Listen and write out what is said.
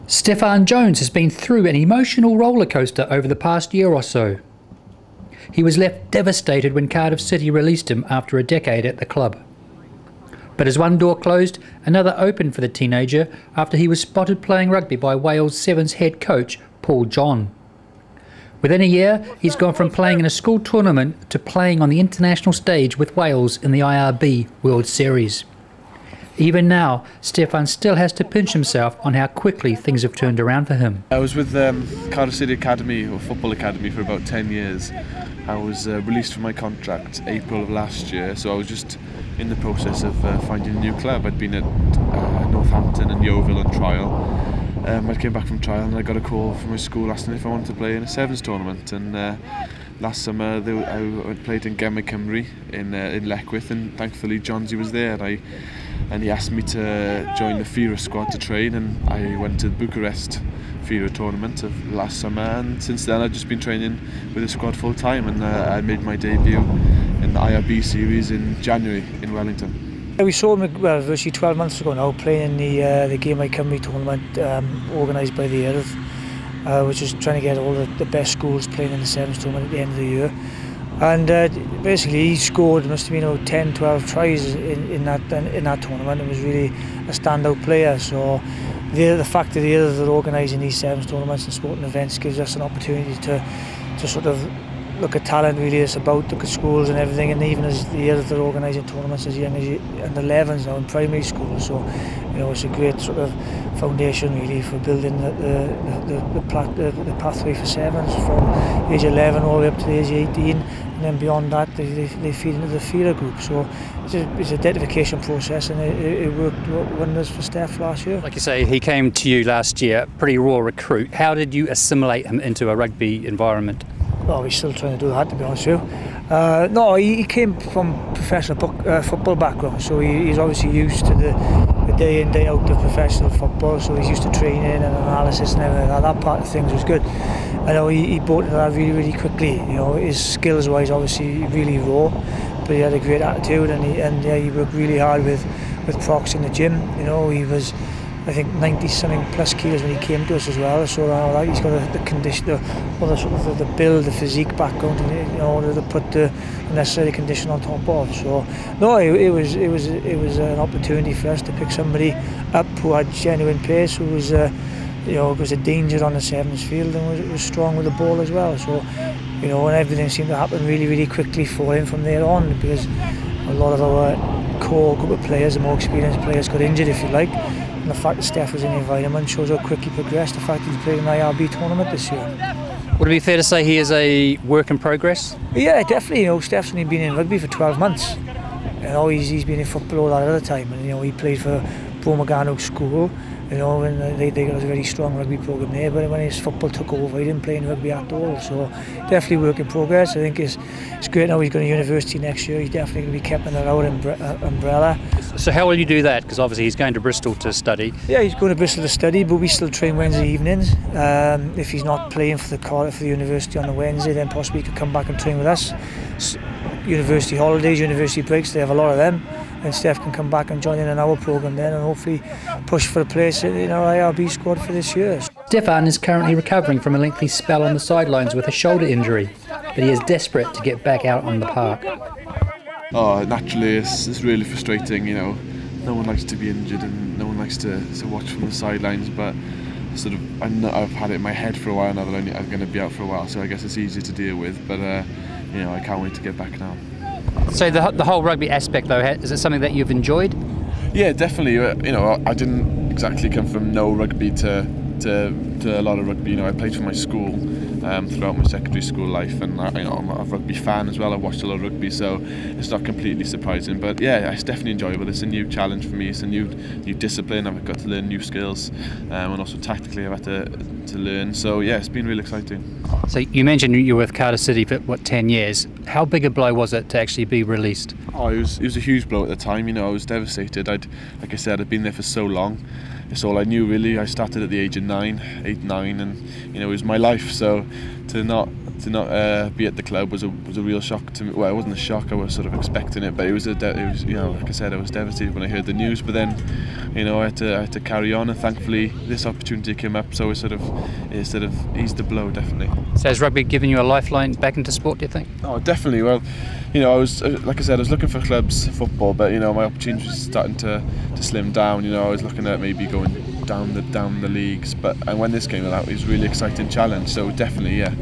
Steffan Jones has been through an emotional roller coaster over the past year or so. He was left devastated when Cardiff City released him after a decade at the club. But as one door closed, another opened for the teenager after he was spotted playing rugby by Wales Sevens head coach Paul John. Within a year, he's gone from playing in a school tournament to playing on the international stage with Wales in the IRB World Series. Even now, Steffan still has to pinch himself on how quickly things have turned around for him. I was with Cardiff City Academy, or Football Academy, for about 10 years. I was released from my contract April of last year, so I was just in the process of finding a new club. I'd been at Northampton and Yeovil on trial. I came back from trial and I got a call from my school asking if I wanted to play in a Sevens tournament. And last summer I played in Gemma Cymru in Leckwith, and thankfully Johnsy was there. And he asked me to join the FIRA squad to train, and I went to the Bucharest FIRA tournament of last summer, and since then I've just been training with the squad full time, and I made my debut in the IRB series in January in Wellington. We saw him virtually 12 months ago now, playing in the Game Cymru tournament organised by the Earth, which is trying to get all the best schools playing in the Sevens tournament at the end of the year. And basically he scored, must have been 10, 12 tries in that tournament, and was really a standout player. So the fact that the others are organising these Sevens tournaments and sporting events gives us an opportunity to sort of look at talent, really. It's about look at schools and everything, and even as the others are organising tournaments as young as under 11s now in primary school. So it's a great sort of foundation really for building the pathway for Sevens from age 11 all the way up to the age 18, and then beyond that they feed into the FIRA group. So it's a dedication process, and it worked wonders for Steph last year. Like you say, he came to you last year, pretty raw recruit. How did you assimilate him into a rugby environment? Well, we're still trying to do that, to be honest with you. No, he came from professional football background, so he's obviously used to the day in, day out of professional football, so he's used to training and analysis and everything. That part of things was good. I know he bought into that really, really quickly. His skills-wise, obviously, really raw, but he had a great attitude, and he worked really hard with Prox in the gym. He was, I think, 90-something plus kilos when he came to us as well. So he's got the condition, the build, the physique background in order to put the necessary condition on top of. So no, it was an opportunity for us to pick somebody up who had genuine pace, who was was a danger on the Sevens field, and was strong with the ball as well. So and everything seemed to happen really, really quickly for him from there on, because a lot of our core group of players, the more experienced players, got injured, if you like. And the fact that Steph was in the environment shows how quick he progressed. The fact that he's played an IRB tournament this year. Would it be fair to say he is a work in progress? Yeah, definitely. Steph's only been in rugby for 12 months. He's been in football all that other time, and he played for Bromagano School. And they got a very strong rugby program there, but when his football took over, he didn't play in rugby at all. So definitely work in progress. I think it's great now he's going to university next year. He's definitely going to be kept under our umbrella. So how will you do that? Because obviously he's going to Bristol to study. Yeah, he's going to Bristol to study, but we still train Wednesday evenings. If he's not playing for the university on the Wednesday, then possibly he could come back and train with us. University holidays, university breaks, they have a lot of them, and Steph can come back and join in our programme then, and hopefully push for a place in our IRB squad for this year. Steffan is currently recovering from a lengthy spell on the sidelines with a shoulder injury, but he is desperate to get back out on the park. Oh, naturally it's really frustrating, no one likes to be injured and no one likes to watch from the sidelines, but I've had it in my head for a while now that I'm going to be out for a while, so I guess it's easier to deal with, but I can't wait to get back now. So the whole rugby aspect though, is it something that you've enjoyed? Yeah, definitely. I didn't exactly come from no rugby to a lot of rugby. I played for my school throughout my secondary school life, and I'm a rugby fan as well. I've watched a lot of rugby, so it's not completely surprising. But yeah, it's definitely enjoyable. It's a new challenge for me. It's a new discipline. I've got to learn new skills, and also tactically I've had to learn. So yeah, it's been really exciting. So you mentioned you were with Cardiff City for 10 years. How big a blow was it to actually be released? Oh, it was a huge blow at the time. I was devastated. Like I said, I'd been there for so long. it's all I knew really. I started at the age of 8, 9, and you know, it was my life. So to not be at the club was a real shock to me. Well, it wasn't a shock. I was sort of expecting it, but it was you know, like I said, I was devastated when I heard the news. But then, you know, I had to carry on, and thankfully this opportunity came up. So it sort of eased the blow, definitely. So has rugby given you a lifeline back into sport, do you think? Oh, definitely. Well, you know, I was like I said, I was looking for clubs football, but you know, my opportunities were starting to slim down. You know, I was looking at maybe going down the leagues, but and when this came out, it was a really exciting challenge. So definitely, yeah.